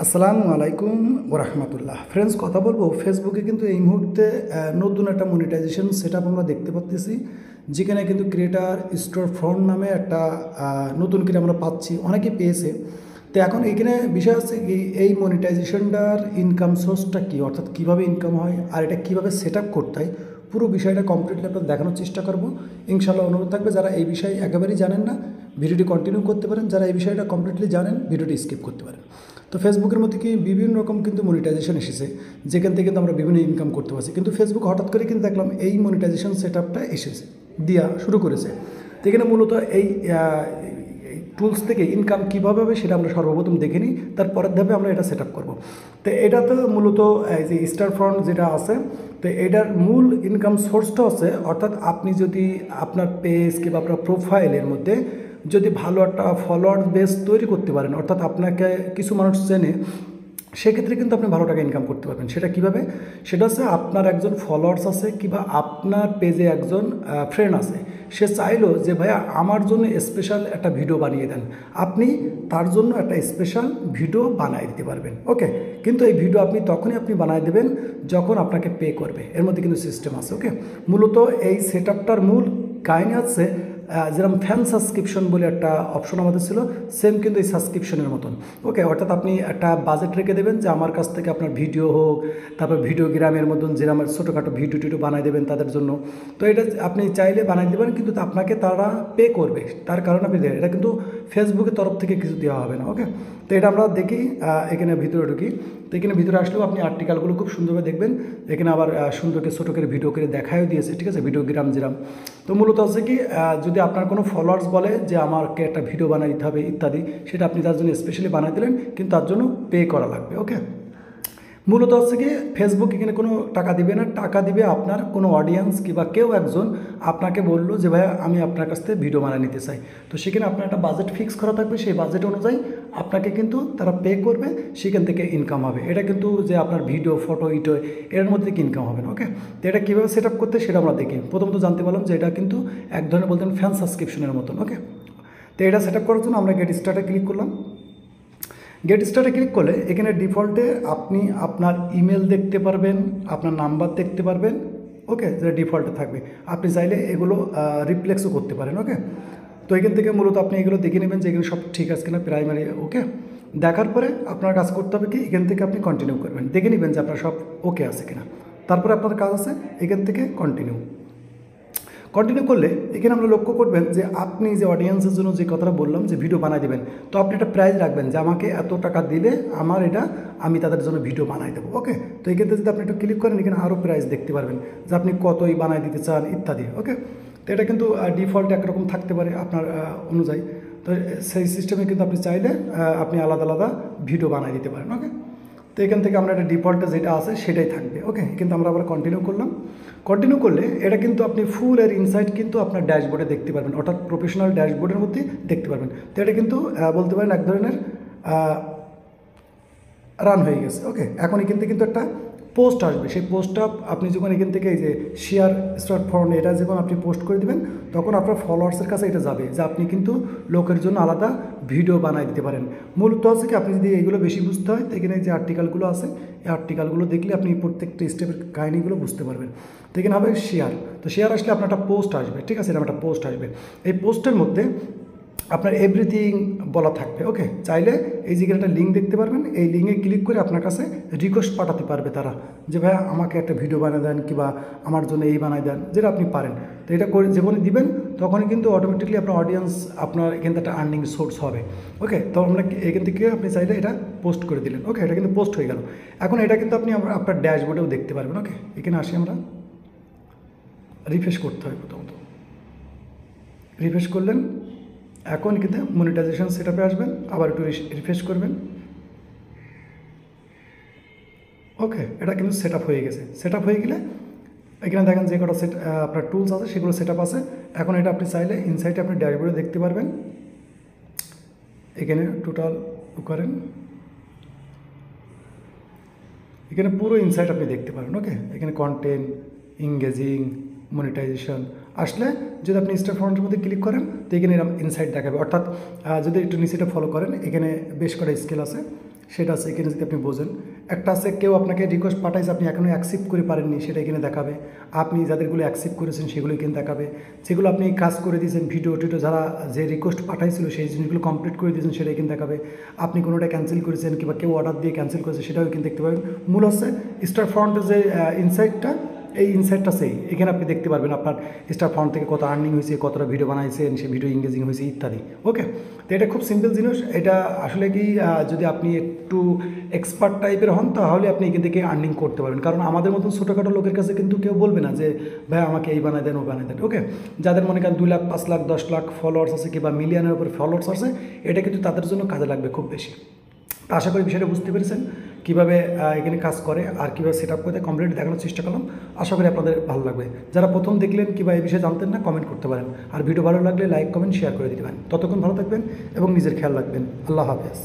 আসসালামু আলাইকুম ওরহমতুল্লাহ। ফ্রেন্ডস, কথা বলবো ফেসবুকে কিন্তু এই মুহূর্তে নতুন একটা মনিটাইজেশন সেট আপ আমরা দেখতে পাচ্ছি, যেখানে কিন্তু ক্রিয়েটার স্টোর ফ্রন্ট নামে একটা নতুন করে আমরা পাচ্ছি, অনেকেই পেয়েছে। তো এখন এখানে বিষয় হচ্ছে কি, এই মনিটাইজেশনটার ইনকাম সোর্সটা কী, অর্থাৎ কীভাবে ইনকাম হয় আর এটা কীভাবে সেট আপ করতে হয়, পুরো বিষয়টা কমপ্লিটলি আপনার দেখানোর চেষ্টা করব। ইনশাআল্লাহ অনুরোধ থাকবে, যারা এই বিষয়ে একেবারেই জানেন না ভিডিওটি কন্টিনিউ করতে পারেন, যারা এই বিষয়টা কমপ্লিটলি জানেন ভিডিওটি স্কিপ করতে পারেন। তো ফেসবুকের মধ্যে কি বিভিন্ন রকম কিন্তু মনিটাইজেশন এসেছে, যেখান থেকে কিন্তু আমরা বিভিন্ন ইনকাম করতে পারছি। কিন্তু ফেসবুক হঠাৎ করে কিন্তু দেখলাম এই মনিটাইজেশন সেট আপটা এসেছে, দেওয়া শুরু করেছে। তো এখানে মূলত এই টুলস থেকে ইনকাম কীভাবে হবে সেটা আমরা সর্বপ্রথম দেখে নিই, তারপরের ধাপে আমরা এটা সেট আপ করবো। তো এটা তো মূলত এই যে স্টার ফ্রন্ট যেটা আছে, তো এটার মূল ইনকাম সোর্সটা আছে, অর্থাৎ আপনি যদি আপনার পেজ কিংবা আপনার প্রোফাইলের মধ্যে যদি ভালো একটা ফলোয়ার বেস তৈরি করতে পারেন, অর্থাৎ আপনাকে কিছু মানুষ চেনে, সেক্ষেত্রে কিন্তু আপনি ভালো টাকা ইনকাম করতে পারবেন। সেটা কীভাবে? সেটা হচ্ছে আপনার একজন ফলোয়ার্স আছে কিংবা আপনার পেজে একজন ফ্রেন্ড আছে, সে চাইলো যে ভাইয়া আমার জন্য স্পেশাল একটা ভিডিও বানিয়ে দেন, আপনি তার জন্য একটা স্পেশাল ভিডিও বানিয়ে দিতে পারবেন। ওকে, কিন্তু এই ভিডিও আপনি বানিয়ে দেবেন যখন আপনাকে পে করবে। এর মধ্যে কিন্তু সিস্টেম আছে। ওকে, মূলত এই সেট আপটার মূল কাহিনী আছে, যেরকম ফ্যান সাবস্ক্রিপশন বলে একটা অপশন আমাদের ছিল, সেম কিন্তু এই সাবস্ক্রিপশনের মতন। ওকে, অর্থাৎ আপনি একটা বাজেট রেখে দেবেন যে আমার কাছ থেকে আপনার ভিডিও হোক, তারপর ভিডিওগ্রামের মতন যেরকম ছোটোখাটো ভিডিও টিডিও বানিয়ে দেবেন তাদের জন্য। তো এটা আপনি চাইলে বানিয়ে দেবেন, কিন্তু আপনাকে তারা পে করবে, তার কারণ আপনি দেবেন। এটা কিন্তু ফেসবুকের তরফ থেকে কিছু দেওয়া হবে না। ওকে, তো এটা আমরা দেখি, এখানে ভিতরে ঢুকি। তো এখানে ভিতরে আসলেও আপনি আর্টিকেলগুলো খুব সুন্দরভাবে দেখবেন। এখানে আবার সুন্দরকে ছোটো করে ভিডিও করে দেখাও দিয়েছে, ঠিক আছে, ভিডিওগ্রাম যেরাম। তো মূলত আছে কি, যদি আপনার কোনো ফলোয়ার্স বলে যে আমাকে একটা ভিডিও বানিয়ে দিতে হবে ইত্যাদি, সেটা আপনি তার জন্য স্পেশালি বানিয়ে দিলেন, কিন্তু তার জন্য পে করা লাগবে। ওকে, মূলত হচ্ছে কি, ফেসবুক এখানে কোনো টাকা দিবে না, টাকা দিবে আপনার কোনো অডিয়েন্স কিংবা কেউ একজন আপনাকে বললো যে ভাইয়া আমি আপনার কাছ থেকে ভিডিও বানিয়ে নিতে চাই। তো সেখানে আপনার একটা বাজেট ফিক্স করা থাকবে, সেই বাজেট অনুযায়ী আপনাকে কিন্তু তারা পে করবে, সেখান থেকে ইনকাম হবে। এটা কিন্তু যে আপনার ভিডিও ফটো ইটো এর মধ্যে থেকে ইনকাম হবে না। ওকে, তো এটা কীভাবে সেট আপ করতে সেটা আমরা দেখি। প্রথমত জানতে পারলাম যে এটা কিন্তু এক ধরনের বলতেন ফ্যান সাবস্ক্রিপশনের মতন। ওকে, তো এটা সেট আপ করার জন্য আমরা গেট স্টার্টে ক্লিক করলাম। গেট স্টার্টে ক্লিক করলে এখানে ডিফল্টে আপনি আপনার ইমেল দেখতে পারবেন, আপনার নাম্বার দেখতে পারবেন। ওকে, যেটা ডিফল্টে থাকবে, আপনি চাইলে এগুলো রিপ্লেক্সও করতে পারেন। ওকে, তো এখান থেকে মূলত আপনি এগুলো দেখে নেবেন যে এগুলো সব ঠিক আছে কিনা, প্রাইমারি। ওকে, দেখার পরে আপনার কাজ করতে হবে কি, এখান থেকে আপনি কন্টিনিউ করবেন, দেখে নেবেন যে আপনার সব ওকে আছে কিনা। তারপরে আপনার কাজ আছে এখান থেকে কন্টিনিউ করলে এখানে আমরা লক্ষ্য করবেন যে আপনি যে অডিয়েন্সের জন্য যে কথাটা বললাম যে ভিডিও বানাই দেবেন, তো আপনি একটা প্রাইস রাখবেন যে আমাকে এত টাকা দিলে আমার এটা আমি তাদের জন্য ভিডিও বানাই দেবো। ওকে, তো এক্ষেত্রে যদি আপনি একটু ক্লিক করেন, এখানে আরও প্রাইস দেখতে পারবেন যে আপনি কতই বানাই দিতে চান ইত্যাদি। ওকে, তো এটা কিন্তু ডিফল্ট একরকম থাকতে পারে আপনার অনুযায়ী। তো সেই সিস্টেমে কিন্তু আপনি চাইলে আপনি আলাদা আলাদা ভিডিও বানাই দিতে পারেন। ওকে, তো এখান থেকে আমরা একটা ডিফল্টে যেটা আছে সেটাই থাকবে। ওকে, কিন্তু আমরা আবার কন্টিনিউ করলাম। কন্টিনিউ করলে এটা কিন্তু আপনি ফুল এর ইনসাইট কিন্তু আপনার ড্যাশবোর্ডে দেখতে পারবেন, অর্থাৎ প্রফেশনাল ড্যাশবোর্ডের মধ্যে দেখতে পারবেন। তো এটা কিন্তু বলতে পারেন এক ধরনের রান হয়ে গেছে। ওকে, এখন এখান থেকে কিন্তু একটা পোস্ট আসবে, সেই পোস্টটা আপনি যখন এখান থেকে এই যে শেয়ার স্টার্ট ফর্ম এটা যখন আপনি পোস্ট করে দেবেন, তখন আপনার ফলোয়ার্সের কাছে এটা যাবে যে আপনি কিন্তু লোকের জন্য আলাদা ভিডিও বানাই দিতে পারেন। মূলত হচ্ছে কি, আপনি যদি এইগুলো বেশি বুঝতে হয়, তো এখানে যে আর্টিকেলগুলো আছে এই আর্টিকেলগুলো দেখলে আপনি প্রত্যেকটা স্টেপের কাহিনিগুলো বুঝতে পারবেন। তো এখানে হবে শেয়ার, তো শেয়ার আসলে আপনার একটা পোস্ট আসবে, ঠিক আছে, এরকম একটা পোস্ট আসবে। এই পোস্টের মধ্যে আপনার এভরিথিং বলা থাকবে। ওকে, চাইলে এই জায়গায় একটা লিঙ্ক দেখতে পারবেন, এই লিঙ্কে ক্লিক করে আপনার কাছে রিকোয়েস্ট পাঠাতে পারবে তারা যে ভাইয়া আমাকে একটা ভিডিও বানিয়ে দেন কিংবা আমার জন্য এই বানিয়ে দেন, যেটা আপনি পারেন। তো এটা করে যখনই দিবেন তখনই কিন্তু অটোমেটিকলি আপনার অডিয়েন্স আপনার এখান থেকে একটা আর্নিং সোর্স হবে। ওকে, তো আমরা এখান থেকে আপনি চাইলে এটা পোস্ট করে দিলেন। ওকে, এটা কিন্তু পোস্ট হয়ে গেল। এখন এটা কিন্তু আপনি আপনার ড্যাশবোর্ডেও দেখতে পারবেন। ওকে, এখানে আসি আমরা, রিফ্রেশ করতে হয় প্রথমত। রিফ্রেশ করলেন, এখন কিন্তু মনিটাইজেশন সেট আপে আসবেন, আবার একটু রিফ্রেশ করবেন। ওকে, এটা কিন্তু সেট আপ হয়ে গেছে। সেট আপ হয়ে গেলে এখানে দেখেন যে কটা আপনার টুলস আছে সেগুলো সেট আপ আছে। এখন এটা আপনি চাইলে ইনসাইটে আপনি ড্যাশবোর্ডে দেখতে পারবেন। এখানে টোটাল করেন, এখানে পুরো ইনসাইট আপনি দেখতে পারেন। ওকে, এখানে কন্টেন্ট, ইংগেজিং, মনিটাইজেশন আসলে যদি আপনি স্টার ফ্রন্টের মধ্যে ক্লিক করেন, তো এখানে এরকম ইনসাইট দেখাবে। অর্থাৎ যদি একটু নিচেটা ফলো করেন, এখানে বেশ কটা স্কেল আছে, সেটা আছে এখানে যদি আপনি বোঝেন। একটা আছে কেউ আপনাকে রিকোয়েস্ট পাঠাইছে, আপনি এখনও অ্যাকসেপ্ট করে পারেননি, সেটা এখানে দেখাবে। আপনি যাদেরগুলো অ্যাকসেপ্ট করেছেন সেগুলো এখানে দেখাবে। যেগুলো আপনি কাজ করে দিয়েছেন, ভিডিও টিডিও যারা যে রিকোয়েস্ট পাঠাইছিল সেই জিনিসগুলো কমপ্লিট করে দিয়েছেন সেটা এখানে দেখাবে। আপনি কোনোটা ক্যান্সেল করেছেন কিংবা কেউ অর্ডার দিয়ে ক্যান্সেল করেছে সেটাও এখানে দেখতে পাবেন। মূল হচ্ছে স্টার ফ্রন্টের যে ইনসাইটটা, এই ইনসাইটটা সেই এখানে আপনি দেখতে পারবেন আপনার স্টার ফ্রন্ট থেকে কত আর্নিং হয়েছে, কতটা ভিডিও বানাইছেন, সেই ভিডিও ইংগেজিং হয়েছে ইত্যাদি। ওকে, তো এটা খুব সিম্পল জিনিস। এটা আসলে কি যদি আপনি একটু এক্সপার্ট টাইপের হন তাহলে আপনি এখান থেকে আর্নিং করতে পারবেন। কারণ আমাদের মতন ছোটোখাটো লোকের কাছে কিন্তু কেউ বলবে না যে ভাই আমাকে এই বানায় দেন ও বানায় দেন। ওকে, যাদের মনে করেন 2 লাখ 5 লাখ 10 লাখ ফলোয়ার্স আছে কিংবা মিলিয়নের উপর ফলোয়ার্স আছে, এটা কিন্তু তাদের জন্য কাজে লাগবে খুব বেশি। তো আশা করি বিষয়টা বুঝতে পেরেছেন কীভাবে এখানে কাজ করে আর কীভাবে সেট আপ করে কমপ্লিট দেখানোর চেষ্টা করলাম। আশা করি আপনাদের ভালো লাগবে। যারা প্রথম দেখলেন কিংবা এই বিষয়ে জানতেন না, কমেন্ট করতে পারেন। আর ভিডিও ভালো লাগলে লাইক কমেন্ট শেয়ার করে দিতে পারেন। ততক্ষণ ভালো থাকবেন এবং নিজের খেয়াল রাখবেন। আল্লাহ হাফেজ।